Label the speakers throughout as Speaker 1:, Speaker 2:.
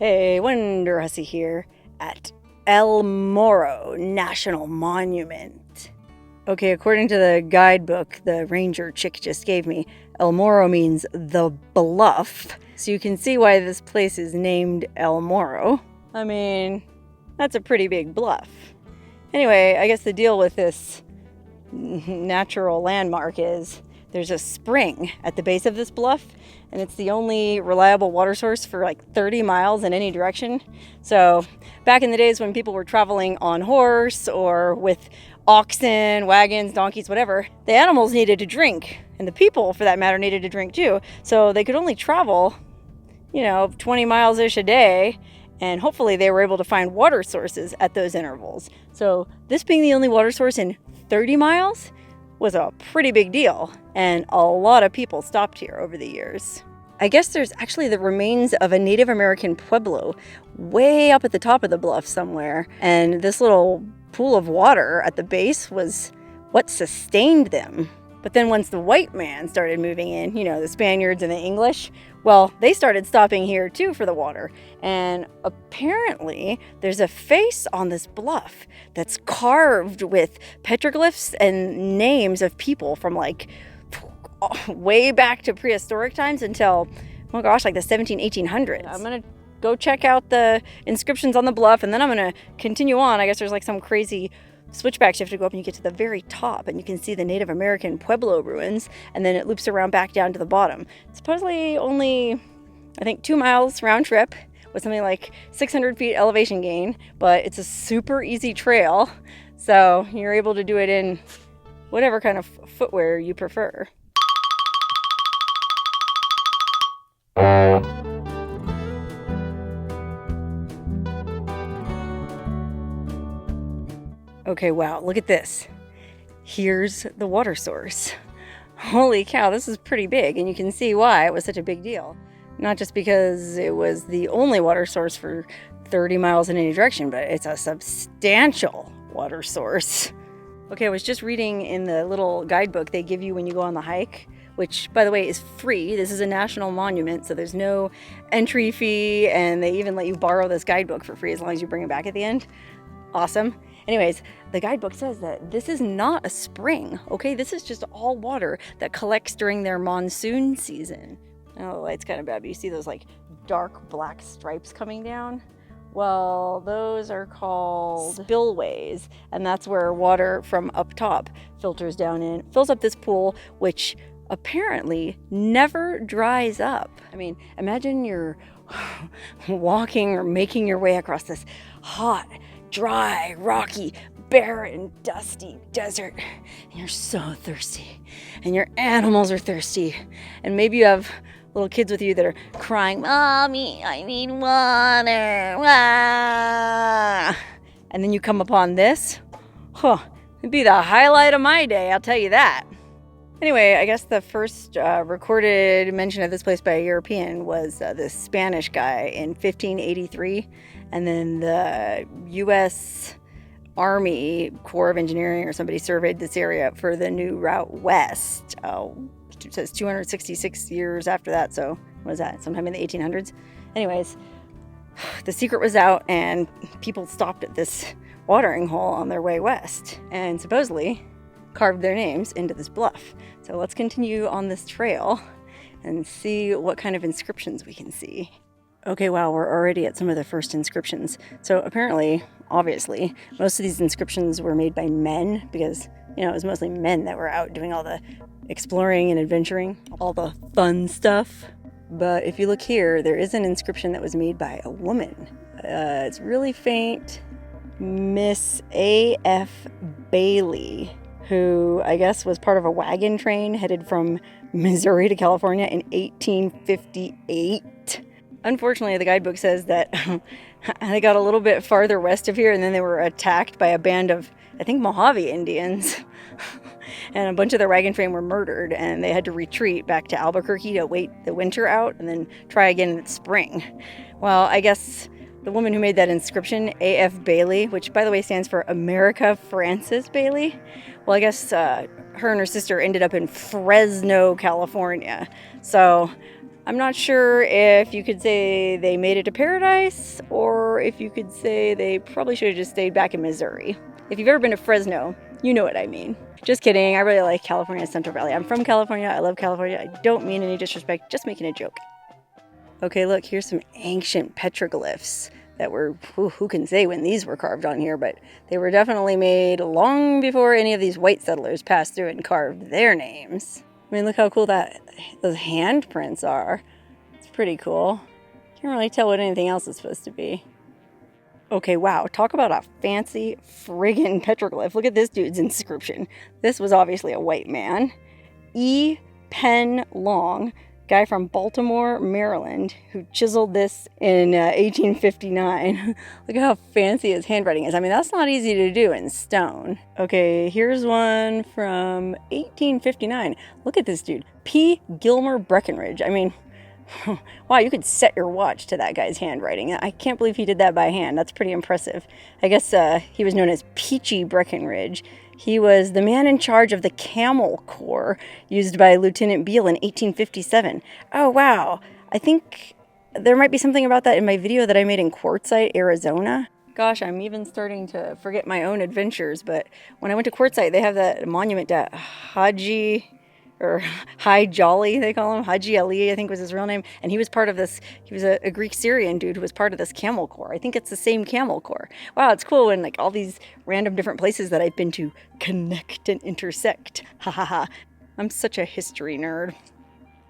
Speaker 1: Hey, Wonderhussy here at El Morro National Monument. Okay, according to the guidebook the ranger chick just gave me, El Morro means the bluff. So you can see why this place is named El Morro. I mean, that's a pretty big bluff. Anyway, I guess the deal with this natural landmark is there's a spring at the base of this bluff, and it's the only reliable water source for like 30 miles in any direction. So back in the days when people were traveling on horse or with oxen, wagons, donkeys, whatever, the animals needed to drink, and the people, for that matter, needed to drink too. So they could only travel, 20 miles-ish a day, and hopefully they were able to find water sources at those intervals. So this being the only water source in 30 miles was a pretty big deal, and a lot of people stopped here over the years. I guess there's actually the remains of a Native American pueblo way up at the top of the bluff somewhere, and this little pool of water at the base was what sustained them. But then once the white man started moving in, the Spaniards and the English, well, they started stopping here too for the water. And apparently there's a face on this bluff that's carved with petroglyphs and names of people from like way back to prehistoric times until, oh gosh, like the 1800s. I'm going to go check out the inscriptions on the bluff, and then I'm going to continue on. I guess there's like some crazy switchbacks. You have to go up and you get to the very top and you can see the Native American Pueblo ruins, and then it loops around back down to the bottom. It's supposedly only, I think, 2 miles round trip with something like 600 feet elevation gain, but it's a super easy trail, so you're able to do it in whatever kind of footwear you prefer. Okay, wow, look at this. Here's the water source. Holy cow, this is pretty big, and you can see why it was such a big deal. Not just because it was the only water source for 30 miles in any direction, but it's a substantial water source. Okay, I was just reading in the little guidebook they give you when you go on the hike, which, by the way, is free. This is a national monument, so there's no entry fee, and they even let you borrow this guidebook for free as long as you bring it back at the end. Awesome. Anyways, the guidebook says that this is not a spring, okay? This is just all water that collects during their monsoon season. Oh, the light's kind of bad, but you see those like dark black stripes coming down? Well, those are called spillways, and that's where water from up top filters down in, fills up this pool, which apparently never dries up. I mean, imagine you're walking or making your way across this hot, dry, rocky, barren, dusty desert, and you're so thirsty, and your animals are thirsty, and maybe you have little kids with you that are crying, "Mommy, I need water." Ah. And then you come upon this. It'd be the highlight of my day, I'll tell you that. Anyway, I guess the first recorded mention of this place by a European was this Spanish guy in 1583. And then the U.S. Army Corps of Engineering or somebody surveyed this area for the new route west. It says 266 years after that. So what is that? Sometime in the 1800s? Anyways, the secret was out and people stopped at this watering hole on their way west and supposedly carved their names into this bluff. So let's continue on this trail and see what kind of inscriptions we can see. Okay, wow, we're already at some of the first inscriptions. So apparently, obviously, most of these inscriptions were made by men because, it was mostly men that were out doing all the exploring and adventuring, all the fun stuff. But if you look here, there is an inscription that was made by a woman. It's really faint. Miss A.F. Bailey, who I guess was part of a wagon train headed from Missouri to California in 1858. Unfortunately, the guidebook says that they got a little bit farther west of here and then they were attacked by a band of, I think, Mojave Indians. And a bunch of their wagon train were murdered, and they had to retreat back to Albuquerque to wait the winter out and then try again in the spring. Well, I guess the woman who made that inscription, A.F. Bailey, which, by the way, stands for America Frances Bailey, well, I guess her and her sister ended up in Fresno, California. So I'm not sure if you could say they made it to paradise or if you could say they probably should have just stayed back in Missouri. If you've ever been to Fresno, you know what I mean. Just kidding, I really like California's Central Valley. I'm from California, I love California. I don't mean any disrespect, just making a joke. Okay, look, here's some ancient petroglyphs that were, who can say when these were carved on here, but they were definitely made long before any of these white settlers passed through and carved their names. I mean, look how cool those handprints are. It's pretty cool. Can't really tell what anything else is supposed to be. Okay, wow, talk about a fancy friggin' petroglyph. Look at this dude's inscription. This was obviously a white man. E. Penn Long, guy from Baltimore, Maryland, who chiseled this in 1859. Look how fancy his handwriting is. I mean, that's not easy to do in stone. Okay, here's one from 1859. Look at this dude, P. Gilmer Breckenridge. I mean, wow, you could set your watch to that guy's handwriting. I can't believe he did that by hand. That's pretty impressive. I guess he was known as Peachy Breckenridge. He was the man in charge of the Camel Corps used by Lieutenant Beale in 1857. Oh, wow. I think there might be something about that in my video that I made in Quartzsite, Arizona. Gosh, I'm even starting to forget my own adventures, but when I went to Quartzsite, they have that monument to Haji, or High Jolly, they call him. Haji Ali, I think was his real name. And he was part of this, he was a Greek Syrian dude who was part of this Camel Corps. I think it's the same Camel Corps. Wow, it's cool when like all these random different places that I've been to connect and intersect. Ha ha ha. I'm such a history nerd.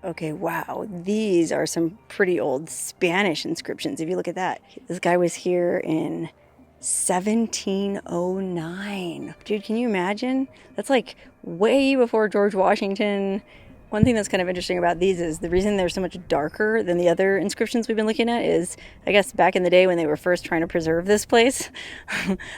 Speaker 1: Okay, wow, these are some pretty old Spanish inscriptions. If you look at that, this guy was here in 1709. Dude, can you imagine? That's like way before George Washington. One thing that's kind of interesting about these is the reason they're so much darker than the other inscriptions we've been looking at is, I guess back in the day when they were first trying to preserve this place,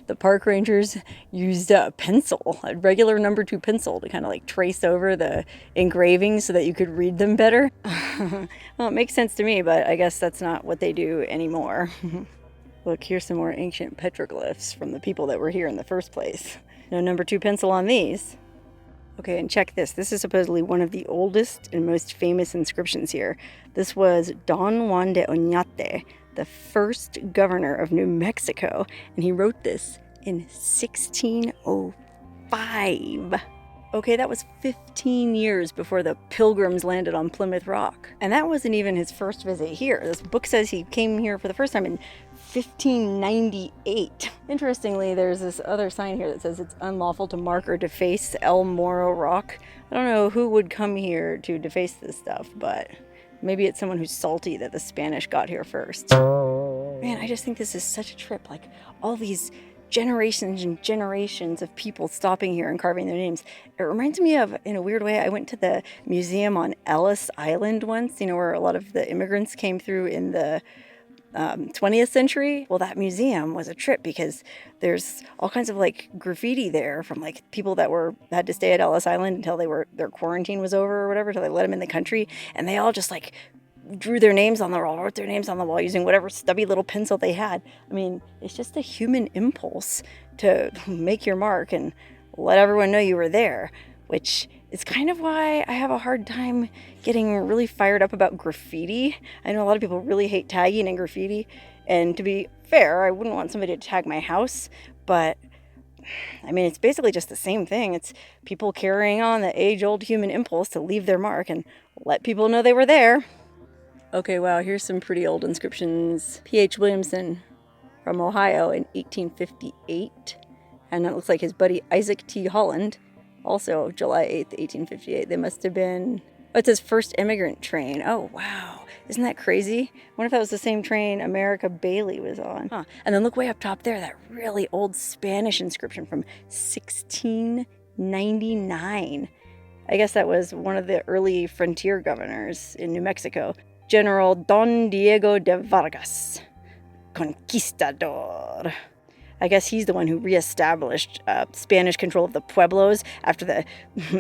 Speaker 1: the park rangers used a pencil, a regular number 2 pencil, to kind of like trace over the engravings so that you could read them better. Well, it makes sense to me, but I guess that's not what they do anymore. Look, here's some more ancient petroglyphs from the people that were here in the first place. No number 2 pencil on these. Okay, and check this. This is supposedly one of the oldest and most famous inscriptions here. This was Don Juan de Oñate, the first governor of New Mexico, and he wrote this in 1605. Okay, that was 15 years before the Pilgrims landed on Plymouth Rock. And that wasn't even his first visit here. This book says he came here for the first time in 1598. Interestingly, there's this other sign here that says it's unlawful to mark or deface El Morro Rock. I don't know who would come here to deface this stuff, but maybe it's someone who's salty that the Spanish got here first. Man, I just think this is such a trip. Like, all these generations and generations of people stopping here and carving their names. It reminds me of, in a weird way, I went to the museum on Ellis Island once, you know, where a lot of the immigrants came through in the 20th century. Well, that museum was a trip because there's all kinds of like graffiti there from like people that had to stay at Ellis Island until their quarantine was over or whatever, till they let them in the country, and they all just like drew their names on the wall, wrote their names on the wall using whatever stubby little pencil they had. I mean, it's just a human impulse to make your mark and let everyone know you were there, which is kind of why I have a hard time getting really fired up about graffiti. I know a lot of people really hate tagging and graffiti, and to be fair, I wouldn't want somebody to tag my house, but I mean, it's basically just the same thing. It's people carrying on the age-old human impulse to leave their mark and let people know they were there. Okay, wow, here's some pretty old inscriptions. P.H. Williamson from Ohio in 1858. And it looks like his buddy Isaac T. Holland, also July 8th, 1858. They must have been, it's his first immigrant train. Oh, wow. Isn't that crazy? I wonder if that was the same train America Bailey was on. Huh. And then look way up top there, that really old Spanish inscription from 1699. I guess that was one of the early frontier governors in New Mexico. General Don Diego de Vargas, conquistador. I guess he's the one who reestablished Spanish control of the pueblos after the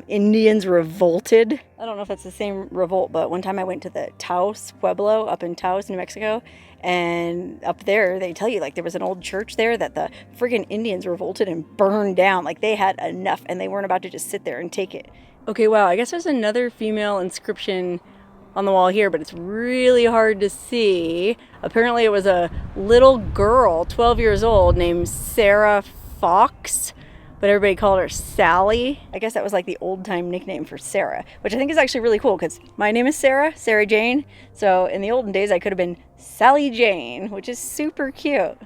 Speaker 1: Indians revolted. I don't know if that's the same revolt, but one time I went to the Taos Pueblo up in Taos, New Mexico, and up there they tell you like there was an old church there that the friggin' Indians revolted and burned down. Like they had enough and they weren't about to just sit there and take it. Okay, wow, I guess there's another female inscription on the wall here, but it's really hard to see. Apparently it was a little girl, 12 years old, named Sarah Fox, but everybody called her Sally. I guess that was like the old time nickname for Sarah, which I think is actually really cool because my name is Sarah, Sarah Jane. So in the olden days, I could have been Sally Jane, which is super cute.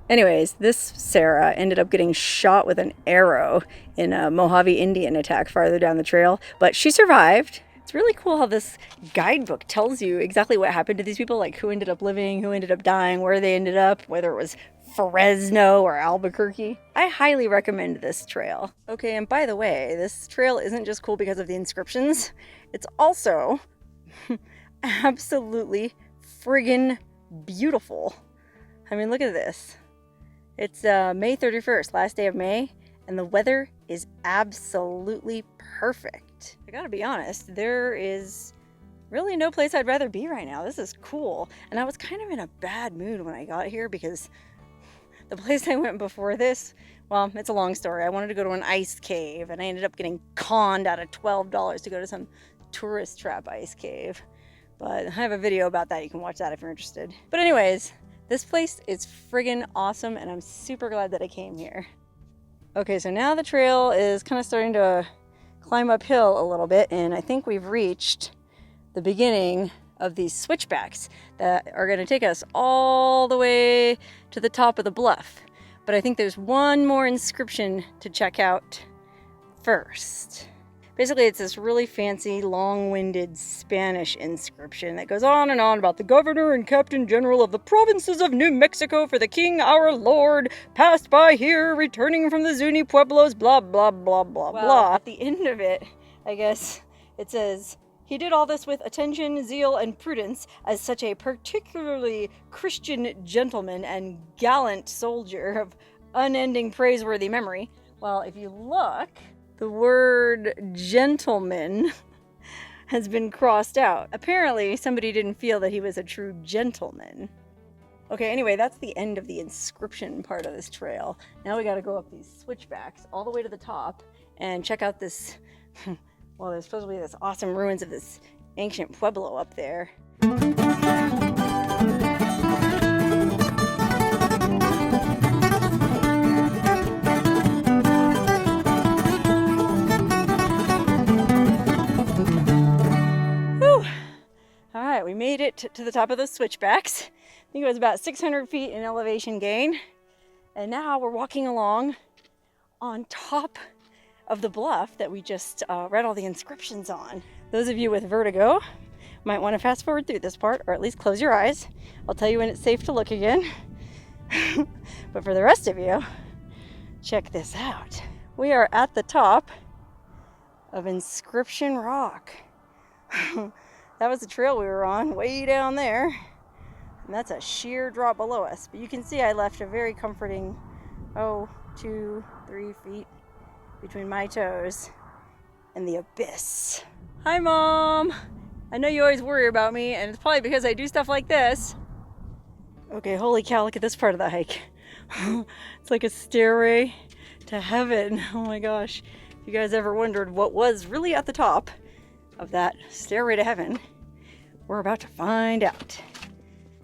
Speaker 1: Anyways, this Sarah ended up getting shot with an arrow in a Mojave Indian attack farther down the trail, but she survived. It's really cool how this guidebook tells you exactly what happened to these people, like who ended up living, who ended up dying, where they ended up, whether it was Fresno or Albuquerque. I highly recommend this trail. Okay, and by the way, this trail isn't just cool because of the inscriptions. It's also absolutely friggin' beautiful. I mean, look at this. It's May 31st, last day of May, and the weather is absolutely perfect. I gotta be honest, there is really no place I'd rather be right now. This is cool. And I was kind of in a bad mood when I got here because the place I went before this, well, it's a long story. I wanted to go to an ice cave and I ended up getting conned out of $12 to go to some tourist trap ice cave. But I have a video about that. You can watch that if you're interested. But anyways, this place is friggin' awesome and I'm super glad that I came here. Okay, so now the trail is kind of starting to climb uphill a little bit and I think we've reached the beginning of these switchbacks that are going to take us all the way to the top of the bluff. But I think there's one more inscription to check out first. Basically, it's this really fancy, long-winded Spanish inscription that goes on and on about the governor and captain general of the provinces of New Mexico for the king our lord, passed by here, returning from the Zuni pueblos, blah, blah, blah, blah, blah. At the end of it, I guess, it says, he did all this with attention, zeal, and prudence, as such a particularly Christian gentleman and gallant soldier of unending praiseworthy memory. Well, if you look, the word gentleman has been crossed out. Apparently, somebody didn't feel that he was a true gentleman. Okay, anyway, that's the end of the inscription part of this trail. Now we gotta go up these switchbacks all the way to the top and check out this, well, there's supposed to be this awesome ruins of this ancient pueblo up there. All right, we made it to the top of the switchbacks. I think it was about 600 feet in elevation gain. And now we're walking along on top of the bluff that we just read all the inscriptions on. Those of you with vertigo might want to fast forward through this part, or at least close your eyes. I'll tell you when it's safe to look again. But for the rest of you, check this out. We are at the top of Inscription Rock. That was the trail we were on, way down there. And that's a sheer drop below us. But you can see I left a very comforting, 2-3 feet between my toes and the abyss. Hi, Mom! I know you always worry about me, and it's probably because I do stuff like this. Okay, holy cow, look at this part of the hike. It's like a stairway to heaven. Oh my gosh. If you guys ever wondered what was really at the top of that stairway to heaven, we're about to find out.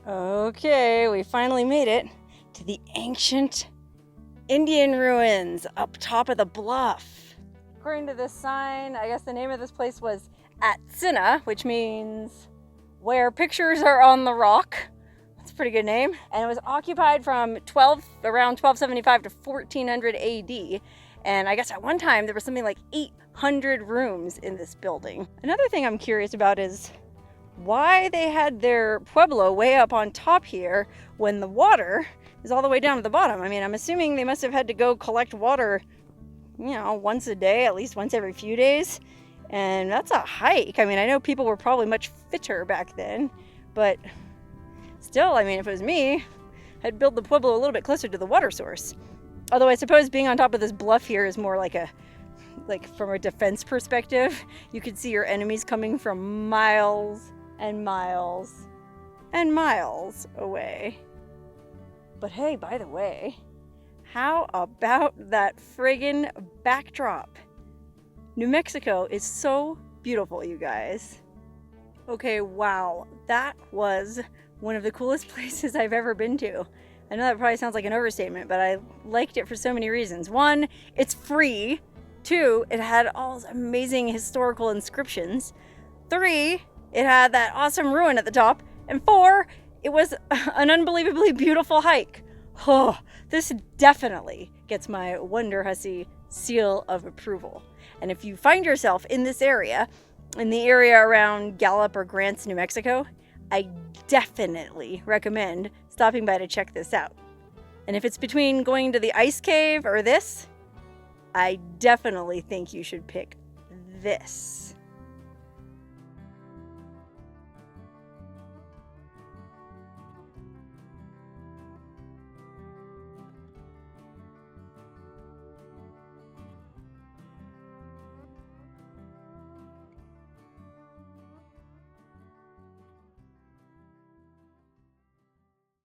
Speaker 1: Okay, we finally made it to the ancient Indian ruins up top of the bluff. According to this sign, I guess the name of this place was Atsina, which means where pictures are on the rock. That's a pretty good name. And it was occupied from around 1275 to 1400 AD. And I guess at one time there was something like 800 rooms in this building. Another thing I'm curious about is why they had their pueblo way up on top here when the water is all the way down to the bottom. I mean, I'm assuming they must have had to go collect water, once a day, at least once every few days. And that's a hike. I mean, I know people were probably much fitter back then, but still, I mean, if it was me, I'd build the pueblo a little bit closer to the water source. Although I suppose being on top of this bluff here is more like from a defense perspective. You could see your enemies coming from miles and miles and miles away. But hey, by the way, how about that friggin' backdrop? New Mexico is so beautiful, you guys. Okay, wow. That was one of the coolest places I've ever been to. I know that probably sounds like an overstatement, but I liked it for so many reasons. One, it's free. Two, it had all those amazing historical inscriptions. Three, it had that awesome ruin at the top. And four, it was an unbelievably beautiful hike. Oh, this definitely gets my Wonderhussy seal of approval. And if you find yourself in this area, in the area around Gallup or Grants, New Mexico, I definitely recommend stopping by to check this out. And if it's between going to the ice cave or this, I definitely think you should pick this.